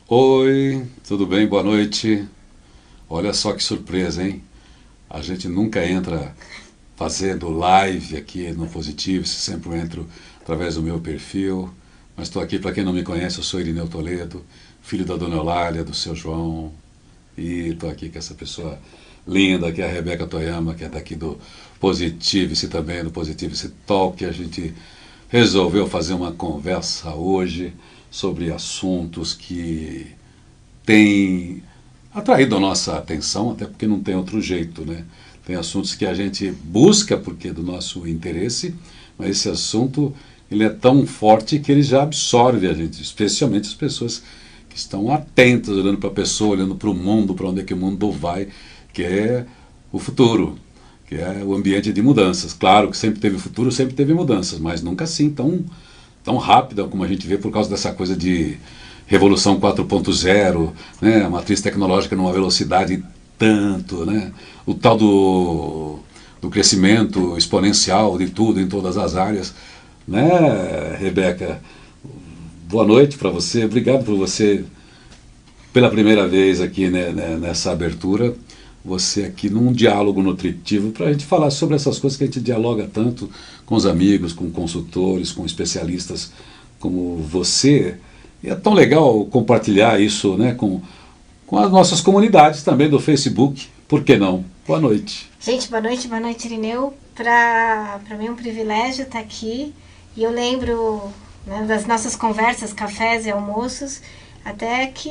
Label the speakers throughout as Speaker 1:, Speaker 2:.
Speaker 1: Oi, tudo bem? Boa noite. Olha só que surpresa, hein? A gente nunca entra fazendo live aqui no Positivo, sempre entro através do meu perfil. Mas estou aqui, para quem não me conhece, eu sou Irineu Toledo, filho da Dona Eulália, do seu João. E estou aqui com essa pessoa linda, que é a Rebeca Toyama, que é daqui do Positivo-se também, do Positivo-se Talk. A gente resolveu fazer uma conversa hoje sobre assuntos que têm atraído a nossa atenção, até porque não tem outro jeito, né? Tem assuntos que a gente busca porque é do nosso interesse, mas esse assunto ele é tão forte que ele já absorve a gente, especialmente as pessoas que estão atentas, olhando para a pessoa, olhando para o mundo, para onde é que o mundo vai, que é o futuro, que é o ambiente de mudanças. Claro que sempre teve futuro, sempre teve mudanças, mas nunca assim tão rápida como a gente vê por causa dessa coisa de Revolução 4.0, né, a matriz tecnológica numa velocidade tanto, né, o tal do crescimento exponencial de tudo em todas as áreas, né, Rebeca? Boa noite para você, obrigado por você pela primeira vez aqui, né, nessa abertura, você aqui num diálogo nutritivo para a gente falar sobre essas coisas que a gente dialoga tanto com os amigos, com consultores, com especialistas como você. E é tão legal compartilhar isso, né, com as nossas comunidades também do Facebook. Por que não? Boa noite.
Speaker 2: Gente, boa noite, Irineu. Para mim é um privilégio estar aqui. E eu lembro, né, das nossas conversas, cafés e almoços, até que,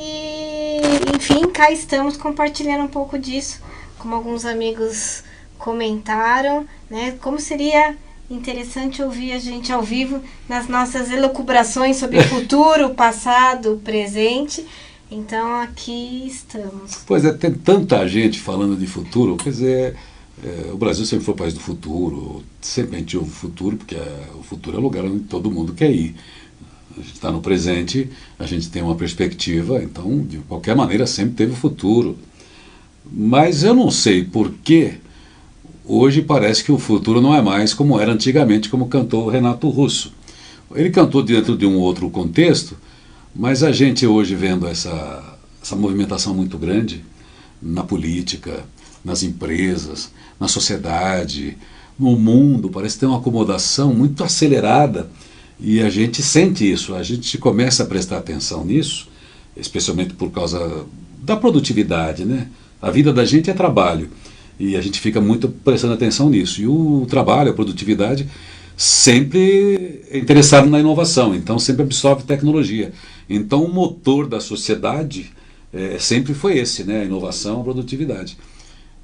Speaker 2: enfim, cá estamos compartilhando um pouco disso, como alguns amigos comentaram, né, como seria interessante ouvir a gente ao vivo nas nossas elucubrações sobre futuro, passado, presente. Então aqui estamos.
Speaker 1: Pois é, tem tanta gente falando de futuro, quer dizer, o Brasil sempre foi o país do futuro, sempre a gente ouve o futuro, porque o futuro é o lugar onde todo mundo quer ir. A gente está no presente, a gente tem uma perspectiva, então, de qualquer maneira, sempre teve o futuro. Mas eu não sei por que hoje parece que o futuro não é mais como era antigamente, como cantou o Renato Russo. Ele cantou dentro de um outro contexto, mas a gente hoje vendo essa movimentação muito grande na política, nas empresas, na sociedade, no mundo, parece ter uma acomodação muito acelerada. E a gente sente isso, a gente começa a prestar atenção nisso, especialmente por causa da produtividade, né? A vida da gente é trabalho e a gente fica muito prestando atenção nisso. E o trabalho, a produtividade, sempre é interessado na inovação, então sempre absorve tecnologia. Então o motor da sociedade sempre foi esse, né? A inovação, a produtividade.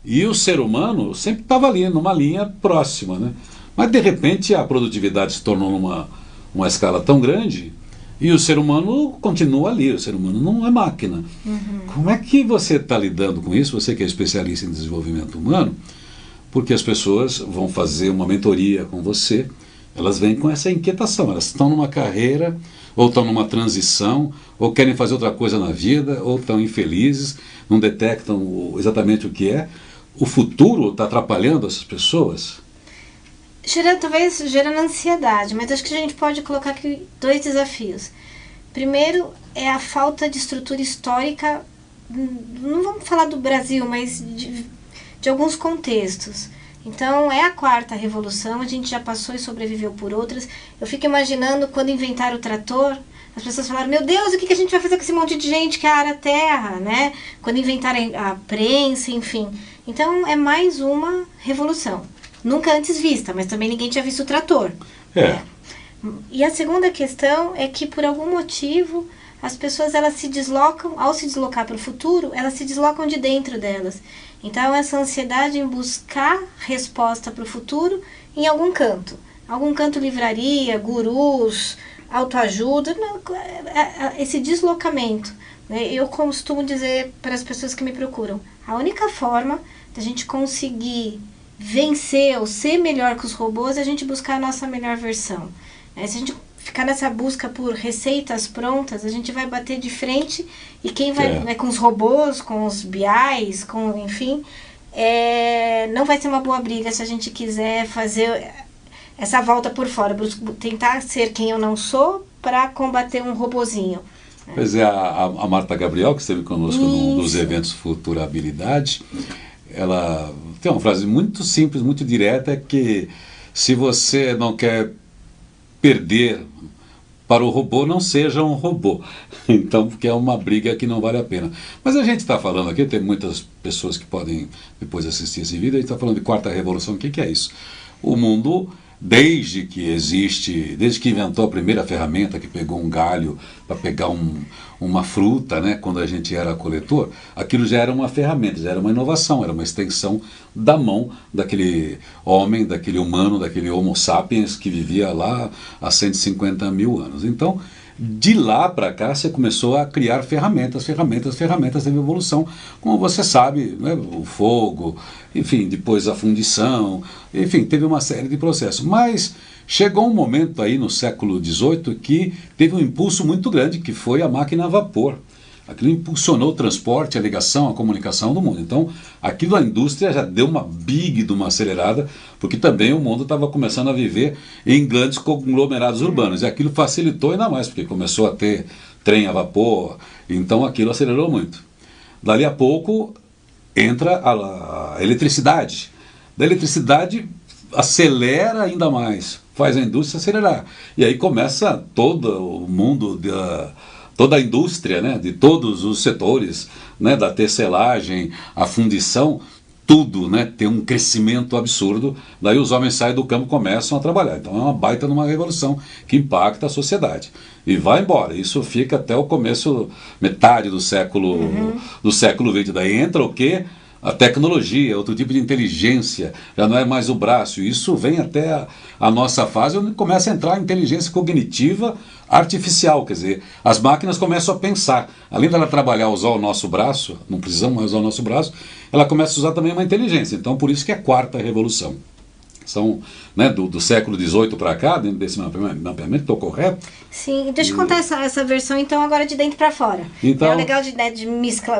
Speaker 1: E o ser humano sempre estava ali, numa linha próxima, né? Mas de repente a produtividade se tornou uma escala tão grande e o ser humano continua ali, o ser humano não é máquina.
Speaker 2: Uhum.
Speaker 1: Como é que você está lidando com isso, você que é especialista em desenvolvimento humano, porque as pessoas vão fazer uma mentoria com você, elas vêm com essa inquietação, elas estão numa carreira, ou estão numa transição, ou querem fazer outra coisa na vida, ou estão infelizes, não detectam exatamente o que é. O futuro está atrapalhando essas pessoas?
Speaker 2: Talvez gerando ansiedade, mas acho que a gente pode colocar aqui dois desafios. Primeiro é a falta de estrutura histórica, não vamos falar do Brasil, mas de alguns contextos. Então é a quarta revolução, a gente já passou e sobreviveu por outras. Eu fico imaginando quando inventaram o trator, as pessoas falaram, meu Deus, o que a gente vai fazer com esse monte de gente que ara a terra, né? Quando inventaram a prensa, enfim. Então é mais uma revolução. Nunca antes vista, mas também ninguém tinha visto o trator.
Speaker 1: É.
Speaker 2: E a segunda questão é que, por algum motivo, as pessoas elas se deslocam, ao se deslocar para o futuro, elas se deslocam de dentro delas. Então, essa ansiedade em buscar resposta para o futuro em algum canto. Algum canto, livraria, gurus, autoajuda, esse deslocamento. Eu costumo dizer para as pessoas que me procuram, a única forma da gente conseguir vencer ou ser melhor que os robôs é a gente buscar a nossa melhor versão. Se a gente ficar nessa busca por receitas prontas, a gente vai bater de frente e quem vai com os robôs, com os BIs, enfim, não vai ser uma boa briga se a gente quiser fazer essa volta por fora, tentar ser quem eu não sou para combater um robozinho.
Speaker 1: Pois é, a Marta Gabriel, que esteve conosco num dos eventos Futurabilidade, ela tem uma frase muito simples, muito direta, que se você não quer perder para o robô, não seja um robô. Então, porque é uma briga que não vale a pena. Mas a gente está falando aqui, tem muitas pessoas que podem depois assistir esse vídeo, a gente está falando de quarta revolução. O que é isso? O mundo, desde que existe, desde que inventou a primeira ferramenta, que pegou um galho para pegar uma fruta, né, quando a gente era coletor, aquilo já era uma ferramenta, já era uma inovação, era uma extensão da mão daquele homem, daquele humano, daquele Homo sapiens que vivia lá há 150 mil anos. Então, de lá para cá, você começou a criar ferramentas, teve evolução, como você sabe, né, o fogo, enfim, depois a fundição, enfim, teve uma série de processos. Mas chegou um momento aí no século XVIII que teve um impulso muito grande, que foi a máquina a vapor. Aquilo impulsionou o transporte, a ligação, a comunicação do mundo. Então, aquilo a indústria já deu uma big de uma acelerada, porque também o mundo estava começando a viver em grandes conglomerados urbanos. E aquilo facilitou ainda mais, porque começou a ter trem a vapor, então aquilo acelerou muito. Dali a pouco entra a eletricidade. Da eletricidade acelera ainda mais, faz a indústria acelerar. E aí começa todo o mundo toda a indústria, né, de todos os setores, né, da tecelagem, a fundição, tudo, né, tem um crescimento absurdo. Daí os homens saem do campo e começam a trabalhar. Então é uma baita numa revolução que impacta a sociedade. E vai embora. Isso fica até o começo, metade do século XX. Daí entra o quê? A tecnologia, outro tipo de inteligência, já não é mais o braço. Isso vem até a nossa fase, onde começa a entrar a inteligência cognitiva artificial, quer dizer, as máquinas começam a pensar. Além dela trabalhar, usar o nosso braço, não precisamos mais usar o nosso braço, ela começa a usar também uma inteligência. Então, por isso que é a quarta revolução. São, né, do século XVIII para cá, dentro desse mapeamento, estou correto?
Speaker 2: Sim, deixa eu contar essa versão então agora de dentro para fora.
Speaker 1: Então,
Speaker 2: é legal de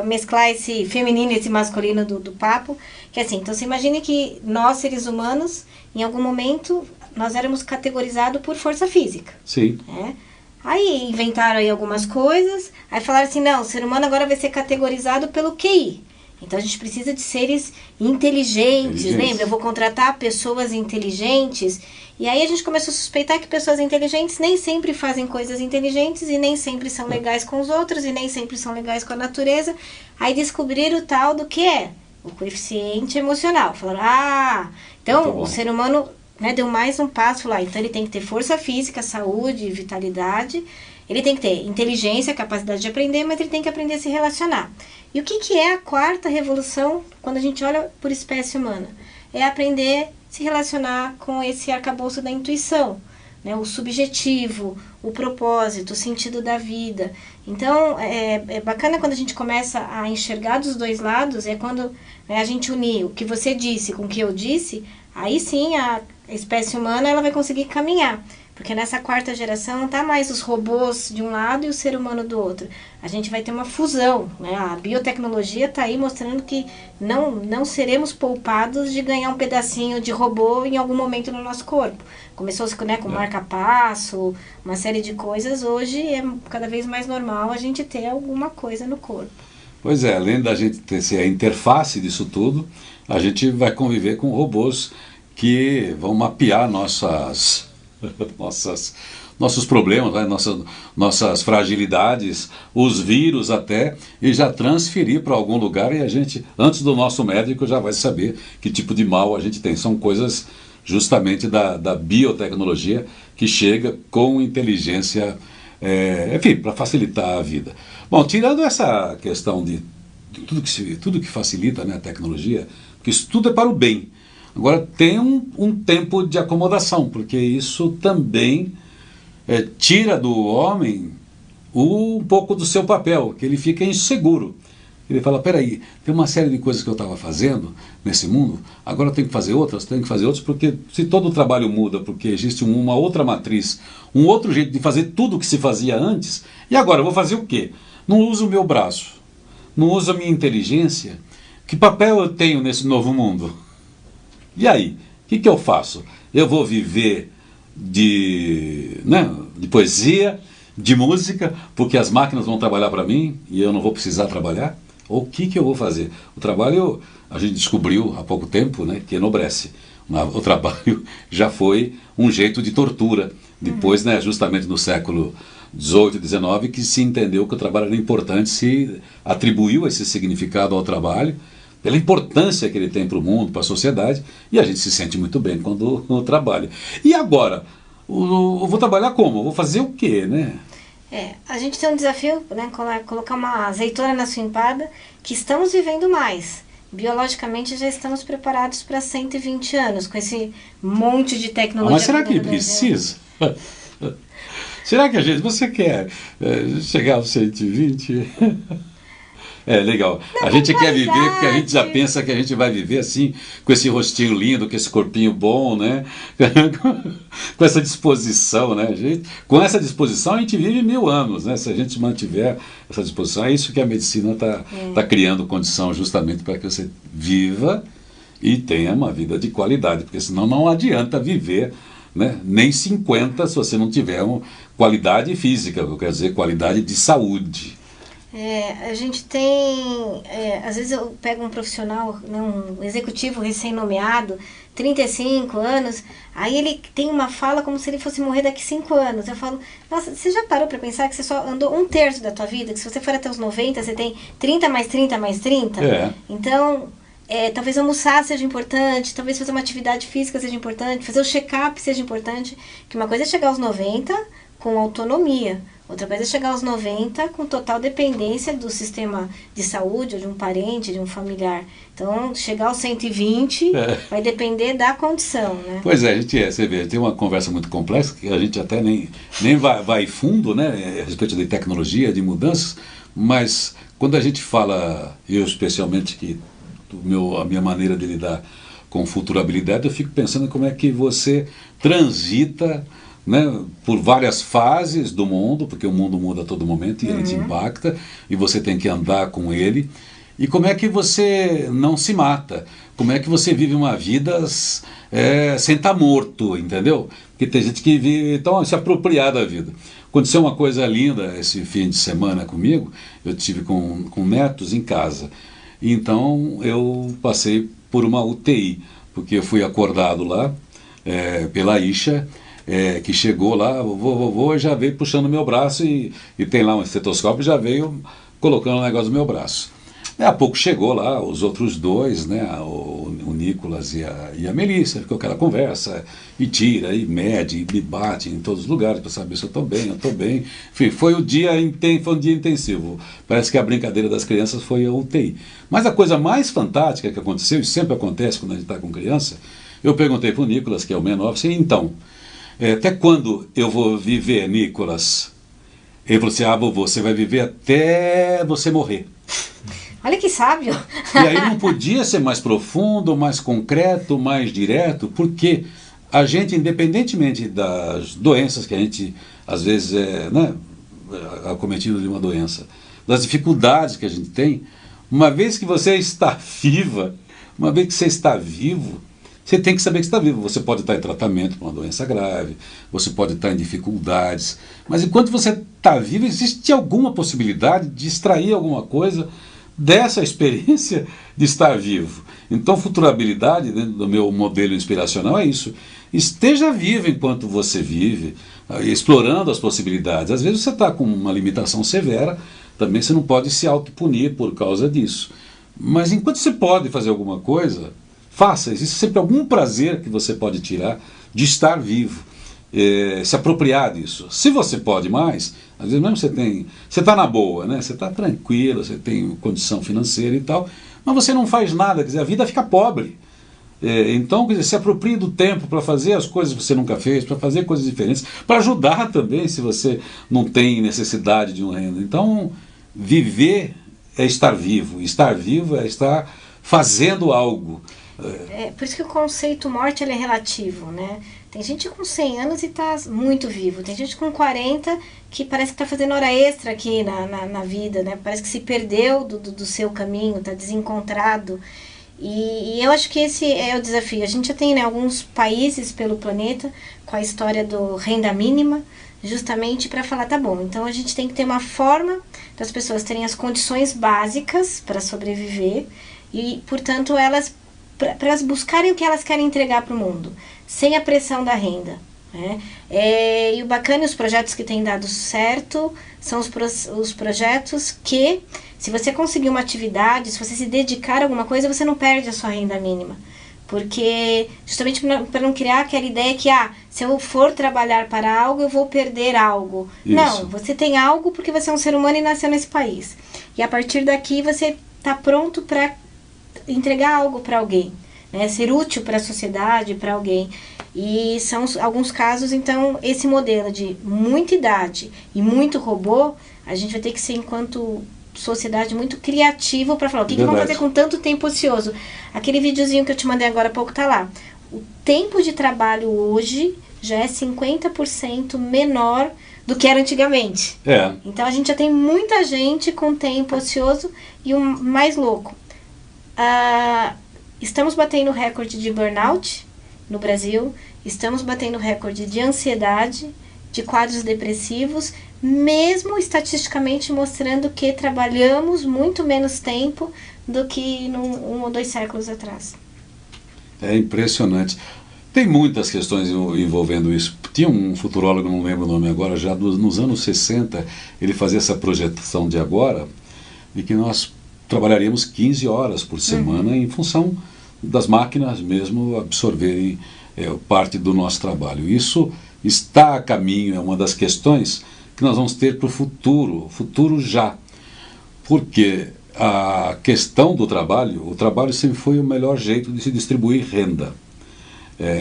Speaker 2: mesclar esse feminino e esse masculino do papo, que assim, então você imagine que nós, seres humanos, em algum momento, nós éramos categorizados por força física.
Speaker 1: Sim.
Speaker 2: Né? Aí inventaram aí algumas coisas, aí falaram assim, não, o ser humano agora vai ser categorizado pelo QI. Então a gente precisa de seres inteligentes, lembra? Eu vou contratar pessoas inteligentes. E aí a gente começou a suspeitar que pessoas inteligentes nem sempre fazem coisas inteligentes e nem sempre são legais com os outros e nem sempre são legais com a natureza. Aí descobriram o tal do que é o coeficiente emocional. Falaram, então o ser humano, né, deu mais um passo lá. Então ele tem que ter força física, saúde, vitalidade. Ele tem que ter inteligência, capacidade de aprender, mas ele tem que aprender a se relacionar. E o que é a quarta revolução quando a gente olha por espécie humana? É aprender a se relacionar com esse arcabouço da intuição, né? O subjetivo, o propósito, o sentido da vida. Então, é bacana quando a gente começa a enxergar dos dois lados, é quando, né, a gente unir o que você disse com o que eu disse, aí sim a espécie humana ela vai conseguir caminhar. Porque nessa quarta geração não está mais os robôs de um lado e o ser humano do outro. A gente vai ter uma fusão, né? A biotecnologia está aí mostrando que não seremos poupados de ganhar um pedacinho de robô em algum momento no nosso corpo. Começou, né, com marca-passo, uma série de coisas. Hoje é cada vez mais normal a gente ter alguma coisa no corpo.
Speaker 1: Pois é, além da gente ter a interface disso tudo, a gente vai conviver com robôs que vão mapear nossos problemas, né? nossas fragilidades, os vírus até, e já transferir para algum lugar e a gente, antes do nosso médico, já vai saber que tipo de mal a gente tem. São coisas justamente da biotecnologia que chega com inteligência, enfim, para facilitar a vida. Bom, tirando essa questão de tudo que facilita, né, a tecnologia, porque isso tudo é para o bem. Agora, tem um tempo de acomodação, porque isso também tira do homem um pouco do seu papel, que ele fica inseguro. Ele fala, peraí, tem uma série de coisas que eu estava fazendo nesse mundo, agora eu tenho que fazer outras, porque se todo o trabalho muda, porque existe uma outra matriz, um outro jeito de fazer tudo o que se fazia antes, e agora eu vou fazer o quê? Não uso o meu braço, não uso a minha inteligência, que papel eu tenho nesse novo mundo? E aí, o que eu faço? Eu vou viver de poesia, de música, porque as máquinas vão trabalhar para mim e eu não vou precisar trabalhar? Ou o que eu vou fazer? O trabalho, a gente descobriu há pouco tempo, né, que enobrece. O trabalho já foi um jeito de tortura. Depois, né, justamente no século XVIII, XIX, que se entendeu que o trabalho era importante, se atribuiu esse significado ao trabalho, pela importância que ele tem para o mundo, para a sociedade, e a gente se sente muito bem quando trabalha. E agora, eu vou trabalhar como? Eu vou fazer o quê, né?
Speaker 2: A gente tem um desafio, né, colocar uma azeitona na sua empada, que estamos vivendo mais. Biologicamente já estamos preparados para 120 anos, com esse monte de tecnologia.
Speaker 1: Mas será que precisa? Será que você quer chegar aos 120? É, legal. A gente quer viver porque a gente já pensa que a gente vai viver assim, com esse rostinho lindo, com esse corpinho bom, né? Com essa disposição, né? Com essa disposição a gente vive 1000 anos, né? Se a gente mantiver essa disposição, é isso que a medicina está criando condição justamente para que você viva e tenha uma vida de qualidade, porque senão não adianta viver, né? Nem 50 se você não tiver uma qualidade física, eu quero dizer, qualidade de saúde.
Speaker 2: A gente tem, às vezes eu pego um profissional, né, um executivo recém-nomeado, 35 anos, aí ele tem uma fala como se ele fosse morrer daqui 5 anos. Eu falo, nossa, você já parou para pensar que você só andou 1/3 da tua vida? Que se você for até os 90, você tem 30 mais 30 mais 30? Então, talvez almoçar seja importante, talvez fazer uma atividade física seja importante, fazer o check-up seja importante, que uma coisa é chegar aos 90 com autonomia, outra coisa é chegar aos 90 com total dependência do sistema de saúde, ou de um parente, de um familiar. Então, chegar aos 120 vai depender da condição, né?
Speaker 1: Pois é, você vê, tem uma conversa muito complexa, que a gente até nem vai fundo, né, a respeito de tecnologia, de mudanças, mas quando a gente fala, eu especialmente, que a minha maneira de lidar com futurabilidade, eu fico pensando como é que você transita, né, por várias fases do mundo, porque o mundo muda a todo momento e ele te impacta, e você tem que andar com ele. E como é que você não se mata? Como é que você vive uma vida sem estar morto, entendeu? Porque tem gente que vive, então, se apropriar da vida. Aconteceu uma coisa linda esse fim de semana comigo, eu tive com netos em casa. Então eu passei por uma UTI, porque eu fui acordado lá pela Isha, que chegou lá, vovô já veio puxando meu braço e tem lá um estetoscópio e já veio colocando o negócio no meu braço. Daí a pouco chegou lá os outros dois, né, o Nicolas e a Melissa, ficou aquela conversa, e tira, e mede, e me bate em todos os lugares para saber se eu estou bem, Enfim, foi um dia intensivo. Parece que a brincadeira das crianças foi a UTI. Mas a coisa mais fantástica que aconteceu, e sempre acontece quando a gente está com criança, eu perguntei para o Nicolas, que é o menor, assim, então, até quando eu vou viver, Nicolas? Ele falou assim, vovô, você vai viver até você morrer.
Speaker 2: Olha que sábio!
Speaker 1: E aí não podia ser mais profundo, mais concreto, mais direto, porque a gente, independentemente das doenças que a gente, às vezes, acometido de uma doença, das dificuldades que a gente tem, uma vez que você está viva, uma vez que você está vivo, você tem que saber que está vivo. Você pode estar em tratamento para uma doença grave, você pode estar em dificuldades, mas enquanto você está vivo, existe alguma possibilidade de extrair alguma coisa dessa experiência de estar vivo. Então, futurabilidade, dentro do meu modelo inspiracional, é isso. Esteja vivo enquanto você vive, explorando as possibilidades. Às vezes você está com uma limitação severa, também você não pode se autopunir por causa disso. Mas enquanto você pode fazer alguma coisa, faça. Existe sempre algum prazer que você pode tirar de estar vivo. Se apropriar disso. Se você pode mais, às vezes mesmo você está na boa, né? Você está tranquilo, você tem condição financeira e tal, mas você não faz nada, quer dizer, a vida fica pobre. Então, quer dizer, se aproprie do tempo para fazer as coisas que você nunca fez, para fazer coisas diferentes, para ajudar também se você não tem necessidade de um renda. Então, viver é estar vivo é estar fazendo algo.
Speaker 2: Por isso que o conceito morte ele é relativo, né? Tem gente com 100 anos e está muito vivo. Tem gente com 40 que parece que está fazendo hora extra aqui na vida, né? Parece que se perdeu do seu caminho, está desencontrado. E eu acho que esse é o desafio. A gente já tem, né, alguns países pelo planeta com com a história do renda mínima, justamente para falar, tá bom, então a gente tem que ter uma forma das pessoas terem as condições básicas para sobreviver e, portanto, para elas buscarem o que elas querem entregar para o mundo, sem a pressão da renda. Né? E o bacana e os projetos que têm dado certo são os projetos que, se você conseguir uma atividade, se você se dedicar a alguma coisa, você não perde a sua renda mínima. Porque, justamente para não criar aquela ideia que, se eu for trabalhar para algo, eu vou perder algo. Isso. Não, você tem algo porque você é um ser humano e nasceu nesse país. E a partir daqui você está pronto para entregar algo para alguém, né? Ser útil para a sociedade, para alguém. E são alguns casos, então, esse modelo de muita idade e muito robô, a gente vai ter que ser, enquanto sociedade, muito criativo para falar o que vamos fazer com tanto tempo ocioso. Aquele videozinho que eu te mandei agora há pouco tá lá. O tempo de trabalho hoje já é 50% menor do que era antigamente. Então a gente já tem muita gente com tempo ocioso. E o mais louco, estamos batendo recorde de burnout no Brasil, estamos batendo recorde de ansiedade, de quadros depressivos, mesmo estatisticamente mostrando que trabalhamos muito menos tempo do que um ou 2 séculos atrás.
Speaker 1: É impressionante. Tem muitas questões envolvendo isso. Tinha um futurólogo, não lembro o nome agora, já nos anos 60, ele fazia essa projeção de agora, de que nós trabalharíamos 15 horas por semana em função das máquinas mesmo absorverem parte do nosso trabalho. Isso está a caminho, é uma das questões que nós vamos ter para o futuro já. Porque a questão do trabalho, o trabalho sempre foi o melhor jeito de se distribuir renda.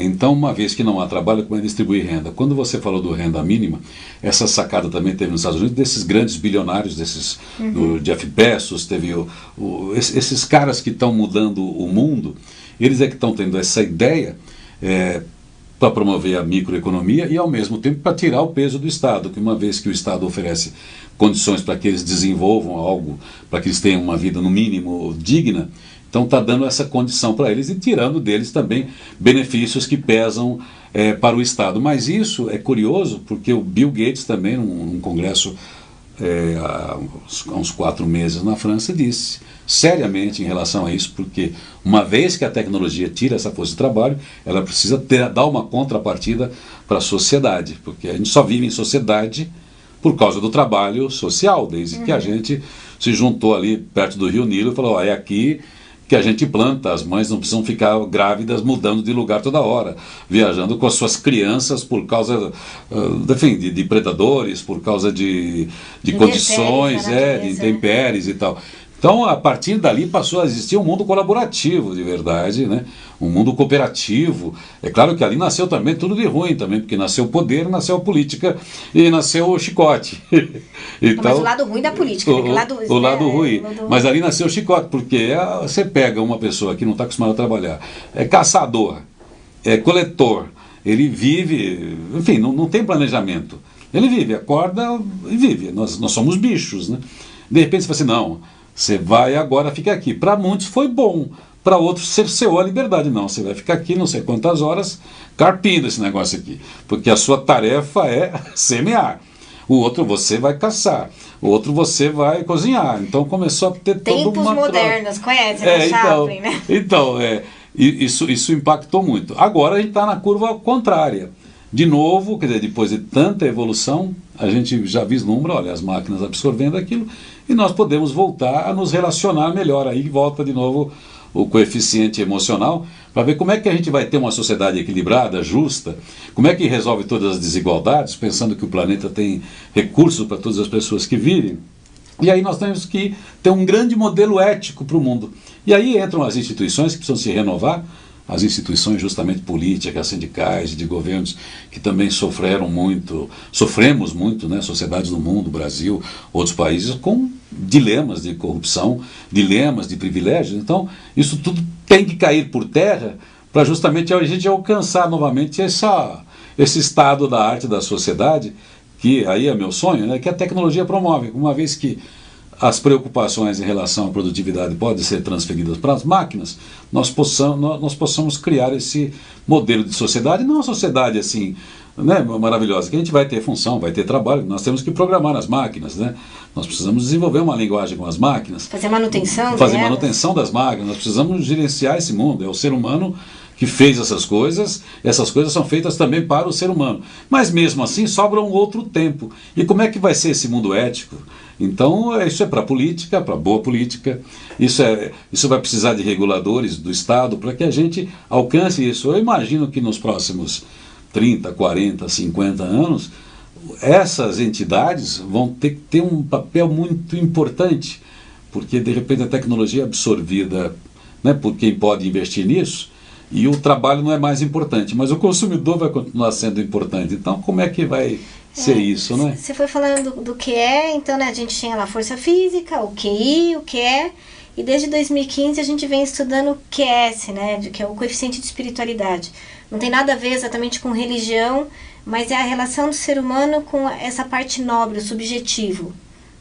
Speaker 1: Então, uma vez que não há trabalho, como é distribuir renda? Quando você falou do renda mínima, essa sacada também teve nos Estados Unidos, desses grandes bilionários, do Jeff Bezos, teve esses caras que estão mudando o mundo, eles é que estão tendo essa ideia para promover a microeconomia e, ao mesmo tempo, para tirar o peso do Estado, que uma vez que o Estado oferece condições para que eles desenvolvam algo, para que eles tenham uma vida, no mínimo, digna, então está dando essa condição para eles e tirando deles também benefícios que pesam para o Estado. Mas isso é curioso, porque o Bill Gates também, num congresso há uns 4 meses na França, disse seriamente em relação a isso, porque uma vez que a tecnologia tira essa força de trabalho, ela precisa dar uma contrapartida para a sociedade, porque a gente só vive em sociedade por causa do trabalho social, desde que a gente se juntou ali perto do Rio Nilo e falou, é aqui que a gente planta, as mães não precisam ficar grávidas mudando de lugar toda hora, viajando com as suas crianças por causa de predadores, por causa de condições, de intempéries e tal. Então, a partir dali passou a existir um mundo colaborativo, de verdade, né? Um mundo cooperativo. É claro que ali nasceu também tudo de ruim também, porque nasceu o poder, nasceu a política e nasceu o chicote. Então,
Speaker 2: mas o lado ruim da política,
Speaker 1: o lado ruim. Mas ali nasceu o chicote, porque você pega uma pessoa que não está acostumada a trabalhar, é caçador, é coletor, ele vive, enfim, não tem planejamento. Ele vive, acorda e vive. Nós somos bichos, né? De repente você fala assim, não, você vai agora, fica aqui. Para muitos foi bom, para outros cerceou a liberdade. Não, você vai ficar aqui não sei quantas horas carpindo esse negócio aqui, porque a sua tarefa é semear. O outro você vai caçar, o outro você vai cozinhar. Então começou a ter toda uma...
Speaker 2: Tempos modernos, conhece, né? Chaplin, né?
Speaker 1: Então, isso impactou muito. Agora a gente está na curva contrária. De novo, quer dizer, depois de tanta evolução, a gente já vislumbra, olha, as máquinas absorvendo aquilo, e nós podemos voltar a nos relacionar melhor. Aí volta de novo o coeficiente emocional, para ver como é que a gente vai ter uma sociedade equilibrada, justa, como é que resolve todas as desigualdades, pensando que o planeta tem recursos para todas as pessoas que vivem. E aí nós temos que ter um grande modelo ético para o mundo. E aí entram as instituições que precisam se renovar, as instituições justamente políticas, sindicais, de governos, que também sofremos muito, né, sociedades do mundo, Brasil, outros países, com dilemas de corrupção, dilemas de privilégios. Então, isso tudo tem que cair por terra para justamente a gente alcançar novamente esse estado da arte da sociedade, que aí é meu sonho, né, que a tecnologia promove. Uma vez que as preocupações em relação à produtividade podem ser transferidas para as máquinas, nós possamos criar esse modelo de sociedade, não uma sociedade assim, né, maravilhosa, que a gente vai ter função, vai ter trabalho, nós temos que programar as máquinas, né? Nós precisamos desenvolver uma linguagem com as máquinas.
Speaker 2: Fazer manutenção
Speaker 1: das máquinas, nós precisamos gerenciar esse mundo, é o ser humano que fez essas coisas são feitas também para o ser humano. Mas mesmo assim sobra um outro tempo. E como é que vai ser esse mundo ético? Então isso é para a política, para a boa política, isso vai precisar de reguladores do Estado para que a gente alcance isso. Eu imagino que nos próximos 30, 40, 50 anos, essas entidades vão ter que ter um papel muito importante, porque de repente a tecnologia é absorvida, né, por quem pode investir nisso, e o trabalho não é mais importante, mas o consumidor vai continuar sendo importante. Então, como é que vai ser isso, né?
Speaker 2: Você foi falando do QE, então, né, a gente tinha lá força física, o QI, o QE, e desde 2015 a gente vem estudando o QS, né, que é o coeficiente de espiritualidade. Não tem nada a ver exatamente com religião, mas é a relação do ser humano com essa parte nobre, o subjetivo,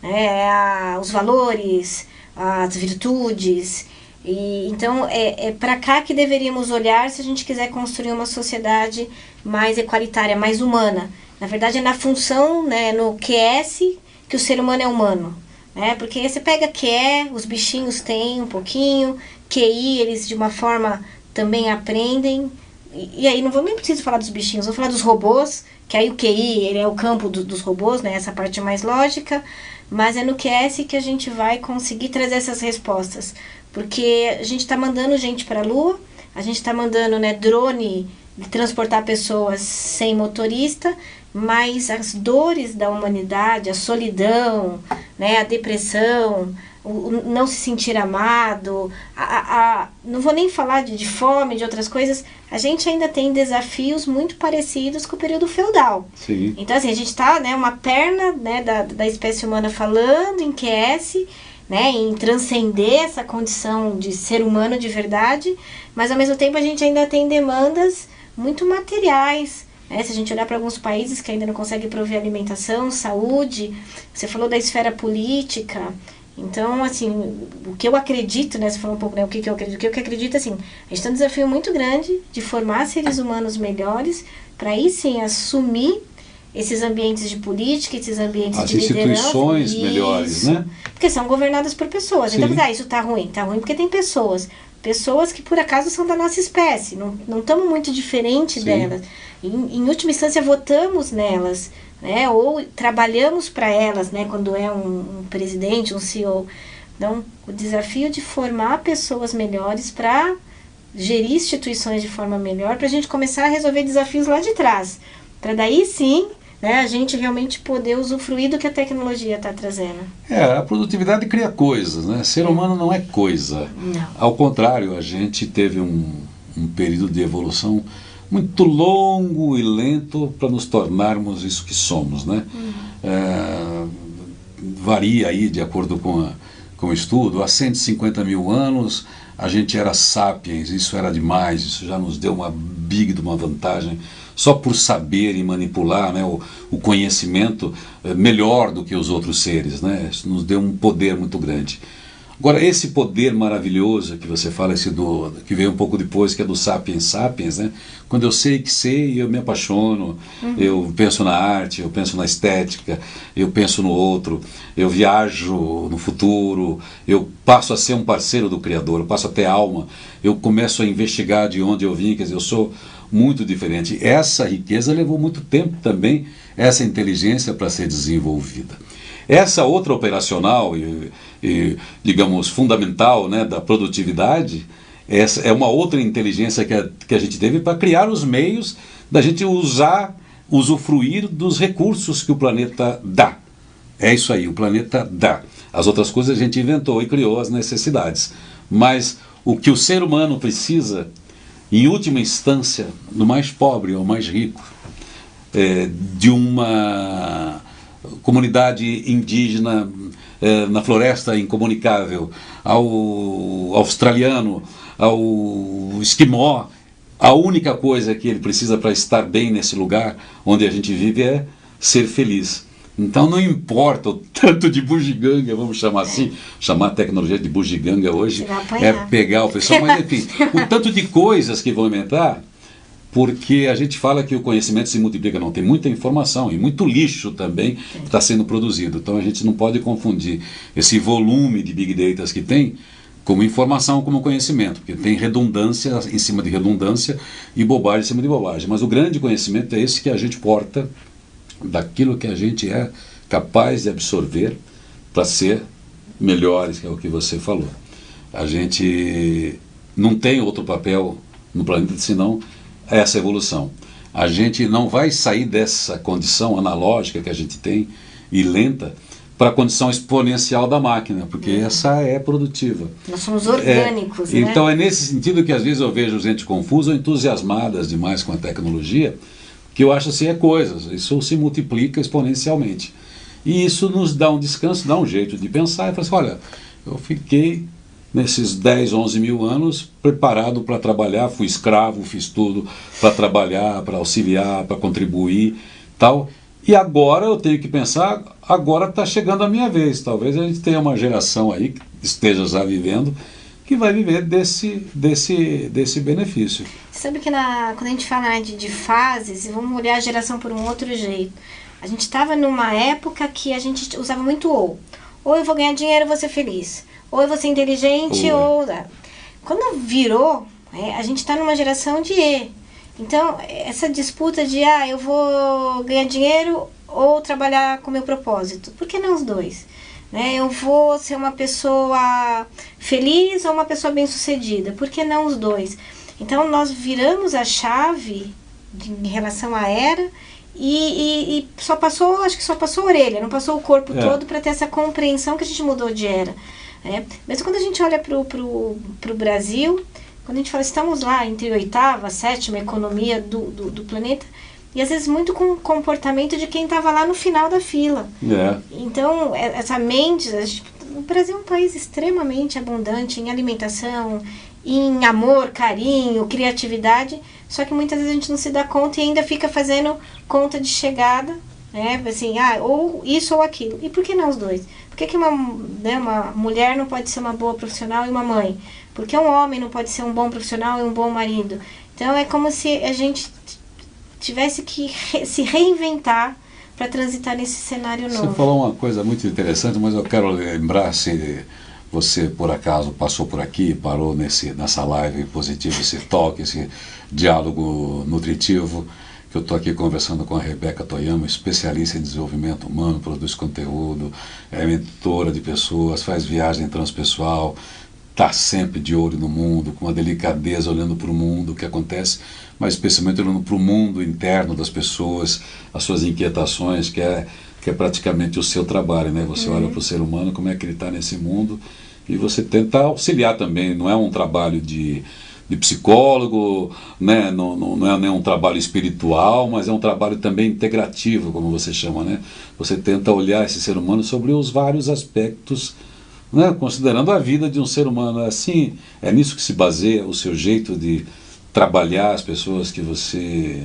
Speaker 2: né, os valores, as virtudes. E então é para cá que deveríamos olhar se a gente quiser construir uma sociedade mais equalitária, mais humana. Na verdade é na função, né, no QS, que o ser humano é humano, né? Porque você pega QE, os bichinhos têm um pouquinho, QI eles de uma forma também aprendem, e aí não preciso falar dos bichinhos, vou falar dos robôs, que aí o QI ele é o campo dos robôs, né, essa parte mais lógica, mas é no QS que a gente vai conseguir trazer essas respostas. Porque a gente está mandando gente para a Lua, a gente está mandando, né, drone transportar pessoas sem motorista, mas as dores da humanidade, a solidão, né, a depressão, o não se sentir amado, não vou nem falar de fome, de outras coisas, a gente ainda tem desafios muito parecidos com o período feudal.
Speaker 1: Sim.
Speaker 2: Então, assim, a gente está, né, uma perna, né, da espécie humana falando em QS, né, em transcender essa condição de ser humano de verdade, mas ao mesmo tempo a gente ainda tem demandas muito materiais, né? Se a gente olhar para alguns países que ainda não conseguem prover alimentação, saúde, você falou da esfera política, então, assim, o que eu acredito, né, você falou um pouco, né, o que eu acredito, assim, a gente tem um desafio muito grande de formar seres humanos melhores, para aí sim assumir esses ambientes de política, esses ambientes de liderança. As
Speaker 1: instituições melhores, né?
Speaker 2: Porque são governadas por pessoas.
Speaker 1: Sim.
Speaker 2: Então, isso tá ruim porque tem pessoas. Pessoas que, por acaso, são da nossa espécie. Não estamos muito diferentes delas. Em última instância, votamos nelas, né? Ou trabalhamos para elas, né? Quando é um presidente, um CEO. Então, o desafio de formar pessoas melhores para gerir instituições de forma melhor, para a gente começar a resolver desafios lá de trás. Para daí, sim, né, a gente realmente poder usufruir do que a tecnologia está trazendo.
Speaker 1: A produtividade cria coisas, né? Ser humano não é coisa.
Speaker 2: Não.
Speaker 1: Ao contrário, a gente teve um período de evolução muito longo e lento para nos tornarmos isso que somos, né? Varia aí de acordo com o estudo. Há 150 mil anos a gente era sapiens, isso era demais, isso já nos deu uma big de uma vantagem. Só por saber e manipular, né, o conhecimento melhor do que os outros seres, né? Isso nos deu um poder muito grande. Agora, esse poder maravilhoso que você fala, que veio um pouco depois, que é do Sapiens Sapiens, né? Quando eu sei que sei, eu me apaixono, eu penso na arte, eu penso na estética, eu penso no outro, eu viajo no futuro, eu passo a ser um parceiro do Criador, eu passo a ter alma, eu começo a investigar de onde eu vim, quer dizer, eu sou muito diferente. Essa riqueza levou muito tempo também, essa inteligência para ser desenvolvida. Essa outra operacional e digamos, fundamental, né, da produtividade, essa é uma outra inteligência que a gente teve para criar os meios da gente usufruir dos recursos que o planeta dá. É isso aí, o planeta dá. As outras coisas a gente inventou e criou as necessidades. Mas o que o ser humano precisa, em última instância, do mais pobre ao mais rico, de uma comunidade indígena na floresta incomunicável, ao australiano, ao esquimó, a única coisa que ele precisa para estar bem nesse lugar onde a gente vive é ser feliz. Então não importa o tanto de bugiganga, vamos chamar assim, chamar a tecnologia de bugiganga hoje é pegar o pessoal, mas enfim, o tanto de coisas que vão inventar, porque a gente fala que o conhecimento se multiplica, não, tem muita informação e muito lixo também que está sendo produzido, então a gente não pode confundir esse volume de big data que tem como informação, como conhecimento, porque tem redundância em cima de redundância e bobagem em cima de bobagem, mas o grande conhecimento é esse que a gente porta daquilo que a gente é capaz de absorver para ser melhores, que é o que você falou. A gente não tem outro papel no planeta senão essa evolução. A gente não vai sair dessa condição analógica que a gente tem e lenta para a condição exponencial da máquina, porque essa é produtiva.
Speaker 2: Nós somos orgânicos, né?
Speaker 1: Então é nesse sentido que às vezes eu vejo gente confusa ou entusiasmadas demais com a tecnologia, que eu acho assim, é coisas, isso se multiplica exponencialmente. E isso nos dá um descanso, dá um jeito de pensar e falar assim, olha, eu fiquei nesses 10, 11 mil anos preparado para trabalhar, fui escravo, fiz tudo para trabalhar, para auxiliar, para contribuir, tal. E agora eu tenho que pensar, agora está chegando a minha vez. Talvez a gente tenha uma geração aí que esteja já vivendo, que vai viver desse benefício.
Speaker 2: Sabe que quando a gente fala de fases, vamos olhar a geração por um outro jeito. A gente estava numa época que a gente usava muito ou eu vou ganhar dinheiro, eu vou ser feliz. Ou eu vou ser inteligente, ou... Quando virou, a gente está numa geração de E. Então, essa disputa de, eu vou ganhar dinheiro ou trabalhar com o meu propósito. Por que não os dois? Né? Eu vou ser uma pessoa feliz ou uma pessoa bem-sucedida. Por que não os dois? Então, nós viramos a chave em relação à era e só passou, acho que só passou a orelha, não passou o corpo todo para ter essa compreensão que a gente mudou de era. Mas quando a gente olha para o Brasil, quando a gente fala, estamos lá entre a 8ª, 7ª economia do planeta, e às vezes muito com o comportamento de quem estava lá no final da fila. Então, essa mente, o Brasil é um país extremamente abundante em alimentação, em amor, carinho, criatividade, só que muitas vezes a gente não se dá conta e ainda fica fazendo conta de chegada, assim, ou isso ou aquilo. E por que não os dois? Por que uma mulher não pode ser uma boa profissional e uma mãe? Por que um homem não pode ser um bom profissional e um bom marido? Então é como se a gente tivesse que se reinventar para transitar nesse cenário novo.
Speaker 1: Você falou uma coisa muito interessante, mas eu quero lembrar, se você por acaso passou por aqui, parou nessa live positiva, esse toque, esse diálogo nutritivo, que eu estou aqui conversando com a Rebeca Toyama, especialista em desenvolvimento humano, produz conteúdo, é mentora de pessoas, faz viagem transpessoal, está sempre de olho no mundo, com uma delicadeza, olhando para o mundo, o que acontece, mas especialmente olhando para o mundo interno das pessoas, as suas inquietações, que é praticamente o seu trabalho, né? Você olha para o ser humano, como é que ele está nesse mundo, e você tenta auxiliar também, não é um trabalho de psicólogo, né? Não é nem um trabalho espiritual, mas é um trabalho também integrativo, como você chama, né? Você tenta olhar esse ser humano sobre os vários aspectos, né? Considerando a vida de um ser humano. Assim, é nisso que se baseia o seu jeito de trabalhar as pessoas que você,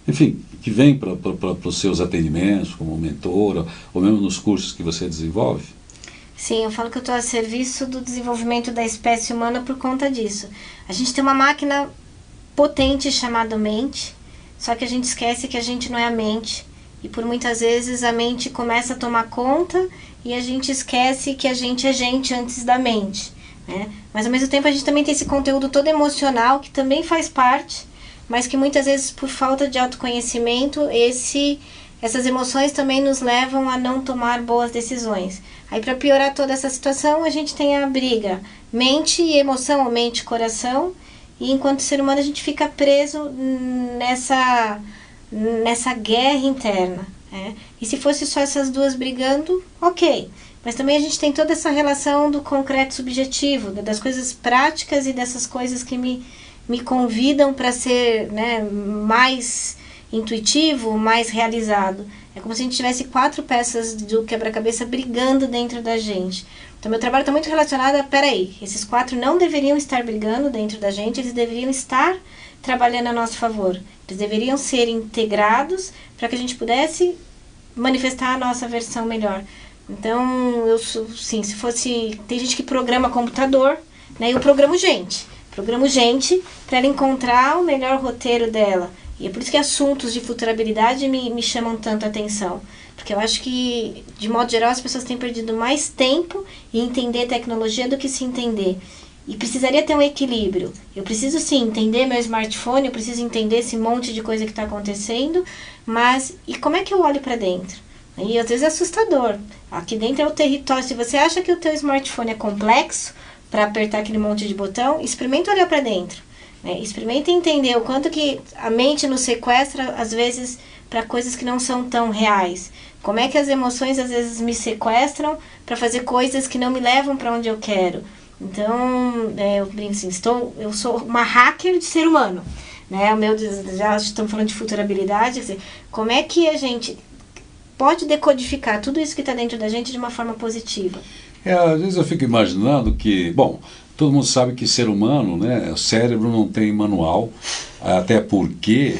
Speaker 1: enfim, que vêm para os seus atendimentos como mentora, ou mesmo nos cursos que você desenvolve?
Speaker 2: Sim, eu falo que eu estou a serviço do desenvolvimento da espécie humana por conta disso. A gente tem uma máquina potente chamada mente, só que a gente esquece que a gente não é a mente. E por muitas vezes a mente começa a tomar conta e a gente esquece que a gente é gente antes da mente, né? Mas ao mesmo tempo a gente também tem esse conteúdo todo emocional que também faz parte, mas que muitas vezes por falta de autoconhecimento essas emoções também nos levam a não tomar boas decisões. Aí para piorar toda essa situação a gente tem a briga mente e emoção, ou mente e coração, e enquanto ser humano a gente fica preso nessa guerra interna, né? E se fosse só essas duas brigando, ok, mas também a gente tem toda essa relação do concreto subjetivo, das coisas práticas e dessas coisas que me convidam para ser, né, mais intuitivo, mais realizado. É como se a gente tivesse 4 peças do quebra-cabeça brigando dentro da gente. Então meu trabalho está muito relacionado a, peraí, esses 4 não deveriam estar brigando dentro da gente, eles deveriam estar trabalhando a nosso favor. Eles deveriam ser integrados para que a gente pudesse manifestar a nossa versão melhor. Então, eu sou, sim, se fosse... Tem gente que programa computador, né? Eu programo gente. Programo gente para ela encontrar o melhor roteiro dela. E é por isso que assuntos de futurabilidade me chamam tanta atenção. Porque eu acho que, de modo geral, as pessoas têm perdido mais tempo em entender tecnologia do que se entender. E precisaria ter um equilíbrio. Eu preciso, sim, entender meu smartphone, eu preciso entender esse monte de coisa que está acontecendo, mas e como é que eu olho para dentro? E às vezes é assustador. Aqui dentro é o território. Se você acha que o teu smartphone é complexo para apertar aquele monte de botão, experimenta olhar para dentro. Né? Experimenta entender o quanto que a mente nos sequestra, às vezes, para coisas que não são tão reais. Como é que as emoções, às vezes, me sequestram para fazer coisas que não me levam para onde eu quero. Então, eu brinco assim, eu sou uma hacker de ser humano. Né? Já estamos falando de futurabilidade. Assim, como é que a gente pode decodificar tudo isso que está dentro da gente de uma forma positiva?
Speaker 1: Às vezes eu fico imaginando que, bom, todo mundo sabe que ser humano, né, o cérebro não tem manual, até porque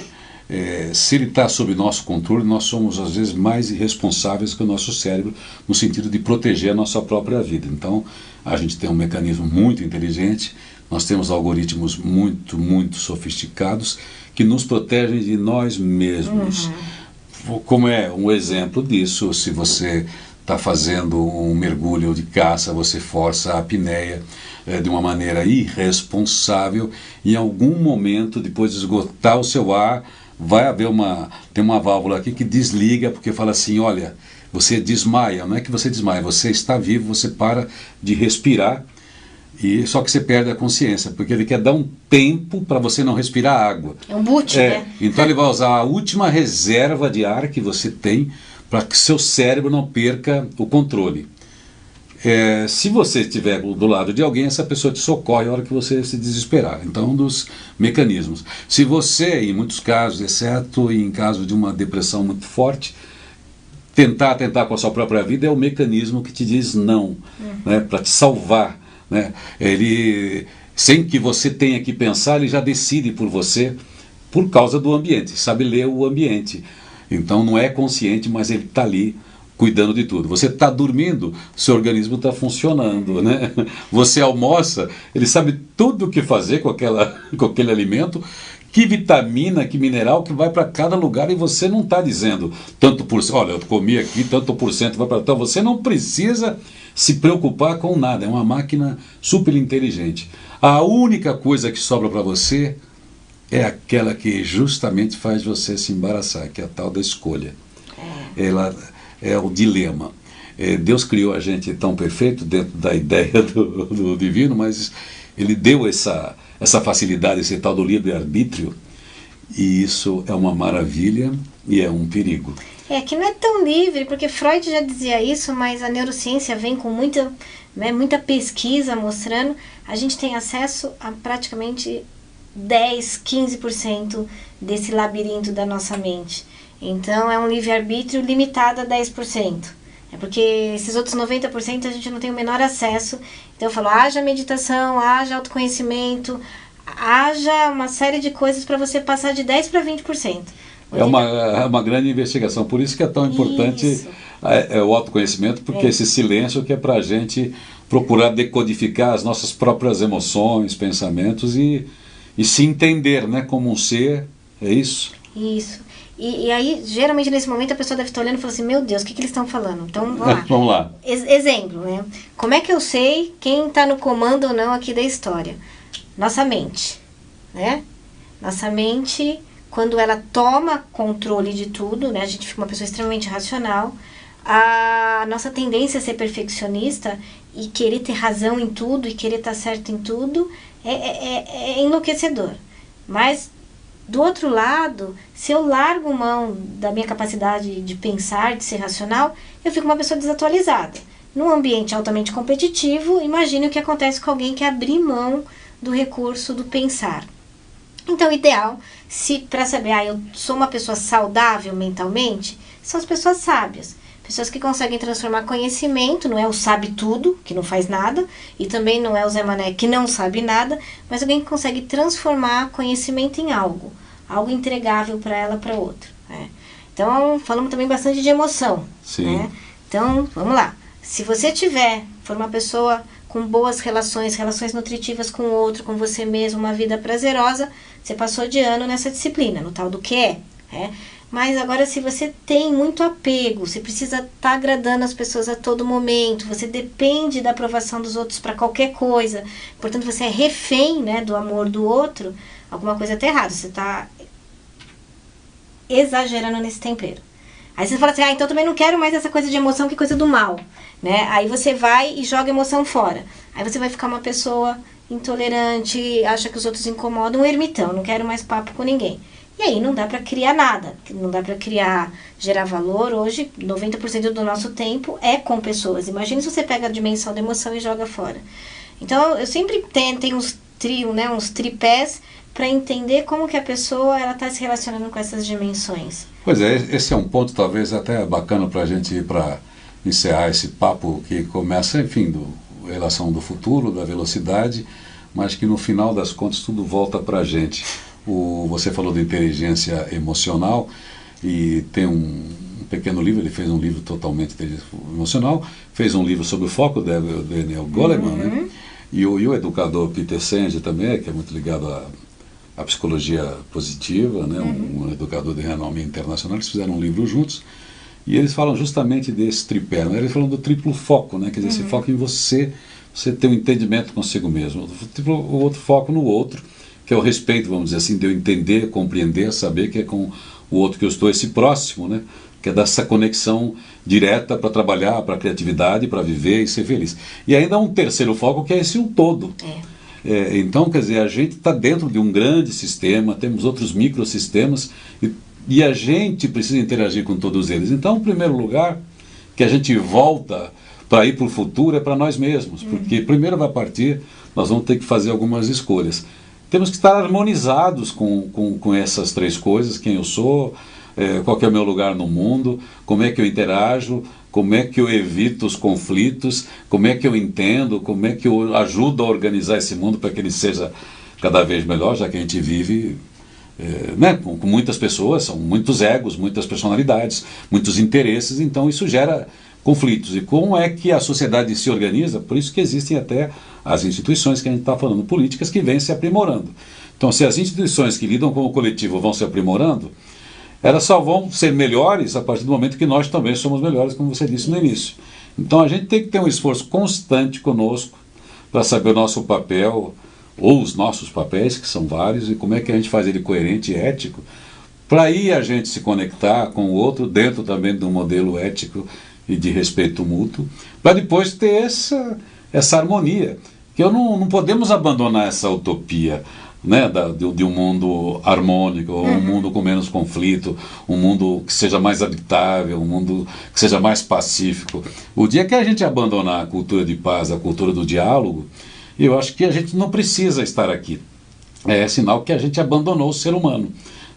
Speaker 1: se ele está sob nosso controle, nós somos às vezes mais irresponsáveis que o nosso cérebro, no sentido de proteger a nossa própria vida. Então, a gente tem um mecanismo muito inteligente, nós temos algoritmos muito, muito sofisticados que nos protegem de nós mesmos. Como é um exemplo disso, se você está fazendo um mergulho de caça, você força a apneia de uma maneira irresponsável, em algum momento, depois de esgotar o seu ar, vai haver tem uma válvula aqui que desliga, porque fala assim, olha, você desmaia, não é que você desmaia, você está vivo, você para de respirar, e só que você perde a consciência, porque ele quer dar um tempo para você não respirar água.
Speaker 2: É um boot, né?
Speaker 1: Então ele vai usar a última reserva de ar que você tem para que seu cérebro não perca o controle. Se você estiver do lado de alguém, essa pessoa te socorre a hora que você se desesperar. Então, um dos mecanismos. Se você, em muitos casos, exceto em caso de uma depressão muito forte, tentar com a sua própria vida é o mecanismo que te diz não, né, para te salvar. Né? Ele, sem que você tenha que pensar, ele já decide por você, por causa do ambiente, sabe ler o ambiente. Então não é consciente, mas ele está ali cuidando de tudo. Você está dormindo, seu organismo está funcionando, né? Você almoça, ele sabe tudo o que fazer com aquele alimento, que vitamina, que mineral que vai para cada lugar, e você não está dizendo tanto por cento, olha, eu comi aqui, tanto por cento vai para tal. Você não precisa se preocupar com nada, é uma máquina super inteligente. A única coisa que sobra para você é aquela que justamente faz você se embaraçar, que é a tal da escolha. Ela é o dilema. Deus criou a gente tão perfeito dentro da ideia do divino, mas ele deu essa facilidade, esse tal do livre-arbítrio, e isso é uma maravilha e é um perigo.
Speaker 2: Que não é tão livre, porque Freud já dizia isso, mas a neurociência vem com muita pesquisa mostrando, a gente tem acesso a praticamente 10, 15% desse labirinto da nossa mente. Então é um livre-arbítrio limitado a 10%. É porque esses outros 90% a gente não tem o menor acesso. Então eu falo, haja meditação, haja autoconhecimento, haja uma série de coisas para você passar de 10% para 20%.
Speaker 1: É uma grande investigação, por isso que é tão importante o autoconhecimento, porque esse silêncio que é para a gente procurar decodificar as nossas próprias emoções, pensamentos e se entender, né, como um ser, é isso?
Speaker 2: Isso. E aí, geralmente nesse momento a pessoa deve estar olhando e falando assim, meu Deus, o que eles estão falando? Então, vamos lá.
Speaker 1: Vamos lá.
Speaker 2: Exemplo, né? Como é que eu sei quem está no comando ou não aqui da história? Nossa mente, né? Nossa mente, quando ela toma controle de tudo, né? A gente fica uma pessoa extremamente racional. A nossa tendência a ser perfeccionista e querer ter razão em tudo e querer estar certo em tudo é enlouquecedor. Mas do outro lado, se eu largo mão da minha capacidade de pensar, de ser racional, eu fico uma pessoa desatualizada. Num ambiente altamente competitivo, imagine o que acontece com alguém que abrir mão do recurso do pensar. Então, o ideal, para saber, eu sou uma pessoa saudável mentalmente, são as pessoas sábias. Pessoas que conseguem transformar conhecimento, não é o sabe tudo, que não faz nada, e também não é o Zé Mané, que não sabe nada, mas alguém que consegue transformar conhecimento em algo entregável para ela, para outro. Né? Então, falamos também bastante de emoção.
Speaker 1: Sim.
Speaker 2: Né? Então, vamos lá. Se você for uma pessoa com boas relações nutritivas com o outro, com você mesmo, uma vida prazerosa, você passou de ano nessa disciplina, no tal do que é. Mas agora, se você tem muito apego, você precisa estar agradando as pessoas a todo momento, você depende da aprovação dos outros para qualquer coisa, portanto você é refém, né, do amor do outro, alguma coisa está errada, você está exagerando nesse tempero. Aí você fala assim, então também não quero mais essa coisa de emoção, que é coisa do mal, né? Aí você vai e joga a emoção fora. Aí você vai ficar uma pessoa intolerante, acha que os outros incomodam, um ermitão, não quero mais papo com ninguém. E aí não dá para criar nada, não dá para gerar valor. Hoje, 90% do nosso tempo é com pessoas. Imagina se você pega a dimensão da emoção e joga fora. Então, eu sempre tenho uns tripés para entender como que a pessoa está se relacionando com essas dimensões.
Speaker 1: Pois é, esse é um ponto talvez até bacana para a gente ir para encerrar esse papo que começa, enfim, relação do futuro, da velocidade, mas que no final das contas tudo volta para a gente. Você falou de inteligência emocional e tem um pequeno livro, ele fez um livro totalmente emocional, fez um livro sobre o foco, do Daniel Goleman, né? E o educador Peter Senge também, que é muito ligado à psicologia positiva, né? Um educador de renome internacional, eles fizeram um livro juntos e eles falam justamente desse tripé, né? Eles falam do triplo foco, né? Quer dizer, esse foco em você ter um entendimento consigo mesmo, o outro foco no outro, que é o respeito, vamos dizer assim, de eu entender, compreender, saber que é com o outro que eu estou, esse próximo, né? Que é dessa conexão direta para trabalhar, para a criatividade, para viver e ser feliz. E ainda um terceiro foco, que é esse um todo. Então, quer dizer, a gente está dentro de um grande sistema, temos outros microsistemas, e a gente precisa interagir com todos eles. Então, em primeiro lugar, que a gente volta para ir para o futuro é para nós mesmos, porque primeiro vai partir, nós vamos ter que fazer algumas escolhas. Temos que estar harmonizados com essas três coisas, quem eu sou, qual que é o meu lugar no mundo, como é que eu interajo, como é que eu evito os conflitos, como é que eu entendo, como é que eu ajudo a organizar esse mundo para que ele seja cada vez melhor, já que a gente vive né, com muitas pessoas, são muitos egos, muitas personalidades, muitos interesses, então isso gera conflitos. E como é que a sociedade se organiza? Por isso que existem até as instituições que a gente está falando, políticas que vêm se aprimorando. Então, se as instituições que lidam com o coletivo vão se aprimorando, elas só vão ser melhores a partir do momento que nós também somos melhores, como você disse no início. Então, a gente tem que ter um esforço constante conosco para saber o nosso papel, ou os nossos papéis, que são vários, e como é que a gente faz ele coerente e ético, para aí a gente se conectar com o outro dentro também de um modelo ético e de respeito mútuo, para depois ter essa harmonia, que não podemos abandonar essa utopia, né, de um mundo harmônico, um mundo com menos conflito, um mundo que seja mais habitável, um mundo que seja mais pacífico. O dia que a gente abandonar a cultura de paz, a cultura do diálogo, eu acho que a gente não precisa estar aqui. É sinal que a gente abandonou o ser humano,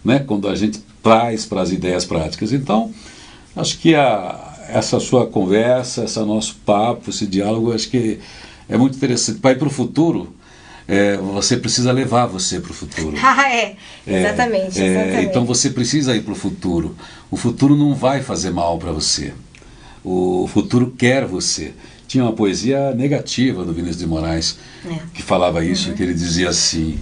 Speaker 1: né, quando a gente traz para as ideias práticas. Então, acho que essa sua conversa, esse nosso papo, esse diálogo, acho que é muito interessante. Para ir para o futuro, você precisa levar você para o futuro.
Speaker 2: Exatamente.
Speaker 1: Então você precisa ir para o futuro. O futuro não vai fazer mal para você. O futuro quer você. Tinha uma poesia negativa do Vinícius de Moraes que falava isso, que ele dizia assim...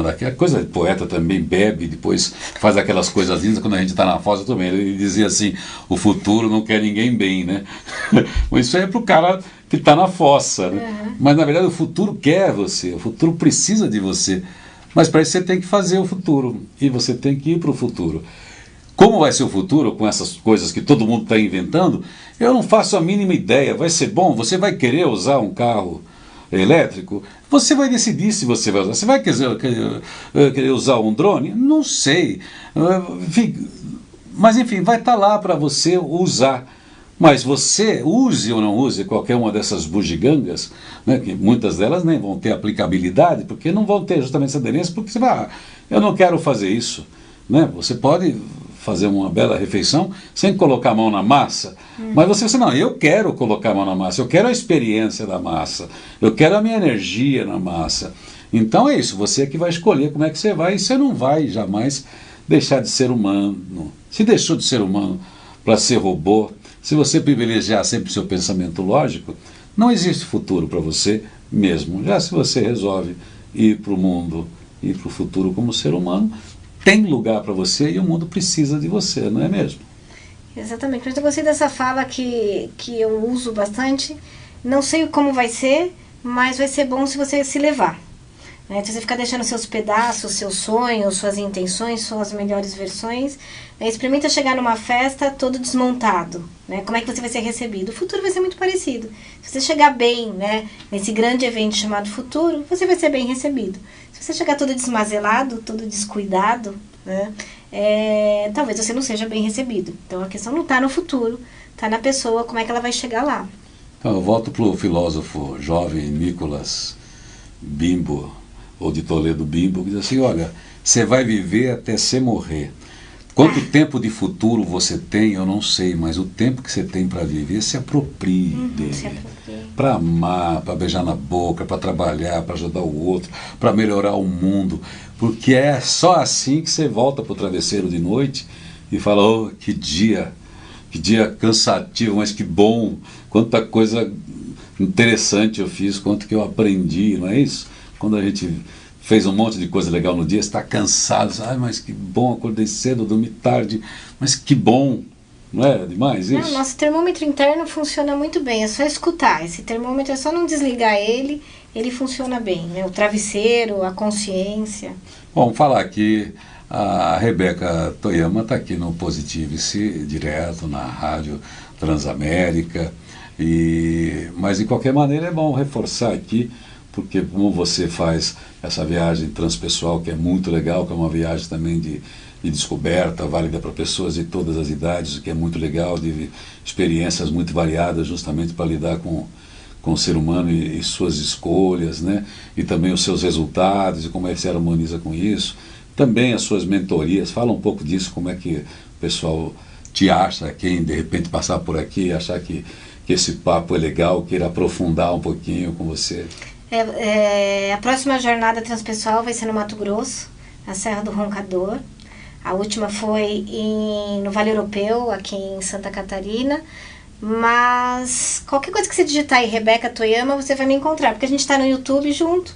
Speaker 1: aquela coisa de poeta também bebe, depois faz aquelas coisas lindas quando a gente está na fossa também. Ele dizia assim: o futuro não quer ninguém bem, né? Isso é para o cara que está na fossa, né? Mas na verdade o futuro quer você, o futuro precisa de você, mas para isso você tem que fazer o futuro e você tem que ir para o futuro. Como vai ser o futuro com essas coisas que todo mundo está inventando? Eu não faço a mínima ideia. Vai ser bom? Você vai querer usar um carro elétrico? Você vai decidir se você vai usar. Você vai querer usar um drone? Não sei. Mas enfim, vai estar lá para você usar. Mas você use ou não use qualquer uma dessas bugigangas, né, que muitas delas nem vão ter aplicabilidade, porque não vão ter justamente essa aderência, porque você vai, eu não quero fazer isso. Né? Você pode fazer uma bela refeição sem colocar a mão na massa, mas você não, eu quero colocar a mão na massa, eu quero a experiência da massa, eu quero a minha energia na massa. Então é isso, você que vai escolher como é que você vai, e você não vai jamais deixar de ser humano, Se deixou de ser humano para ser robô, se você privilegiar sempre o seu pensamento lógico, não existe futuro para você mesmo. Já se você resolve ir para o mundo, ir para o futuro como ser humano, tem lugar para você e o mundo precisa de você, não é mesmo?
Speaker 2: Exatamente. Mas eu gostei dessa fala que eu uso bastante. Não sei como vai ser, mas vai ser bom se você se levar. Né? Se você ficar deixando seus pedaços, seus sonhos, suas intenções, suas melhores versões, né? Experimenta chegar numa festa todo desmontado. Né? Como é que você vai ser recebido? O futuro vai ser muito parecido. Se você chegar bem, né, nesse grande evento chamado futuro, você vai ser bem recebido. Se você chegar todo desmazelado, todo descuidado, né, talvez você não seja bem recebido. Então a questão não está no futuro, está na pessoa, como é que ela vai chegar lá.
Speaker 1: Então, eu volto para o filósofo jovem Nicolas Bimbo, ou de Toledo Bimbo, que diz assim, olha, você vai viver até você morrer. Quanto tempo de futuro você tem, eu não sei, mas o tempo que você tem para viver, se aproprie dele. Para amar, para beijar na boca, para trabalhar, para ajudar o outro, para melhorar o mundo. Porque é só assim que você volta para o travesseiro de noite e fala, oh, que dia cansativo, mas que bom, quanta coisa interessante eu fiz, quanto que eu aprendi, não é isso? Quando a gente fez um monte de coisa legal no dia, está cansado, mas que bom, acordei cedo, dormi tarde, mas que bom, não é demais isso?
Speaker 2: Não, nosso termômetro interno funciona muito bem, é só escutar, esse termômetro é só não desligar ele funciona bem, né? O travesseiro, a consciência.
Speaker 1: Bom, vamos falar aqui, a Rebeca Toyama está aqui no Positivice, direto na Rádio Transamérica, mas de qualquer maneira é bom reforçar aqui, porque como você faz essa viagem transpessoal, que é muito legal, que é uma viagem também de descoberta, válida para pessoas de todas as idades, que é muito legal, de experiências muito variadas, justamente para lidar com o ser humano e suas escolhas, né? E também os seus resultados e como é que se harmoniza com isso. Também as suas mentorias, fala um pouco disso, como é que o pessoal te acha, quem de repente passar por aqui e achar que esse papo é legal, queira aprofundar um pouquinho com você.
Speaker 2: A próxima jornada transpessoal vai ser no Mato Grosso, na Serra do Roncador. A última foi no Vale Europeu, aqui em Santa Catarina. Mas qualquer coisa que você digitar aí, Rebeca Toyama, você vai me encontrar, porque a gente está no YouTube junto,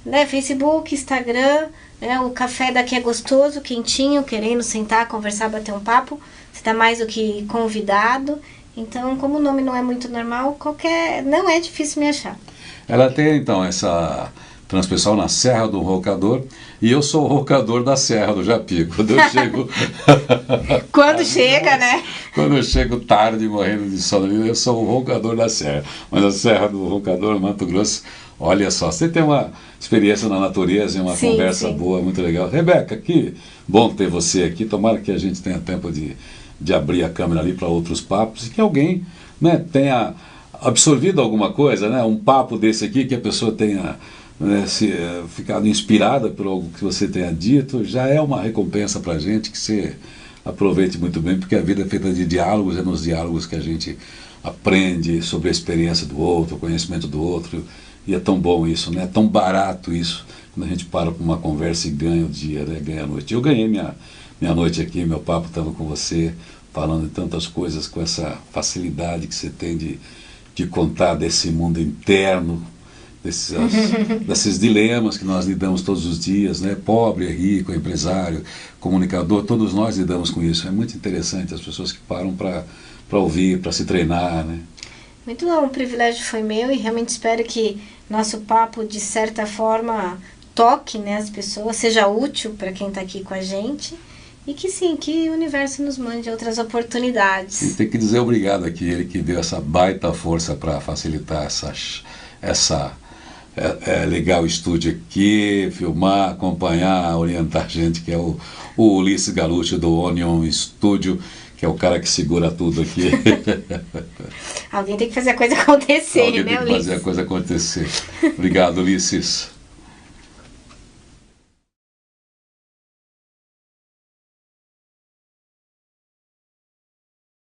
Speaker 2: né? Facebook, Instagram, né? O café daqui é gostoso, quentinho, querendo sentar, conversar, bater um papo. Você está mais do que convidado. Então, como o nome não é muito normal, não é difícil me achar.
Speaker 1: Ela tem, então, essa transpessoal na Serra do Roncador, e eu sou o rocador da Serra do Japi. Quando eu chego...
Speaker 2: Quando chega, né?
Speaker 1: Quando eu chego tarde, morrendo de sono, eu sou o rocador da Serra. Mas a Serra do Roncador, Mato Grosso, olha só, você tem uma experiência na natureza e uma conversa boa, muito legal. Rebeca, que bom ter você aqui, tomara que a gente tenha tempo de abrir a câmera ali para outros papos, e que alguém, né, tenha absorvido alguma coisa, né, um papo desse aqui, que a pessoa tenha, né, ficado inspirada por algo que você tenha dito, já é uma recompensa para a gente, que você aproveite muito bem, porque a vida é feita de diálogos, é nos diálogos que a gente aprende sobre a experiência do outro, o conhecimento do outro, e é tão bom isso, né, é tão barato isso, quando a gente para para uma conversa e ganha o dia, né, ganha a noite. Eu ganhei minha noite aqui, meu papo estando com você, falando de tantas coisas, com essa facilidade que você tem de contar desse mundo interno, desses dilemas que nós lidamos todos os dias, né? Pobre, rico, empresário, comunicador, todos nós lidamos com isso. É muito interessante as pessoas que param para ouvir, para se treinar, né?
Speaker 2: Muito bom, o privilégio foi meu e realmente espero que nosso papo, de certa forma, toque, né, as pessoas, seja útil para quem está aqui com a gente. E que sim, que o universo nos mande outras oportunidades.
Speaker 1: E tem que dizer obrigado aqui, ele que deu essa baita força para facilitar essa legal estúdio aqui, filmar, acompanhar, orientar a gente, que é o Ulisses Galucci do Onion Studio, que é o cara que segura tudo aqui.
Speaker 2: Alguém tem que fazer a coisa acontecer,
Speaker 1: Alguém
Speaker 2: né,
Speaker 1: tem que
Speaker 2: Ulisses?
Speaker 1: fazer a coisa acontecer. Obrigado, Ulisses.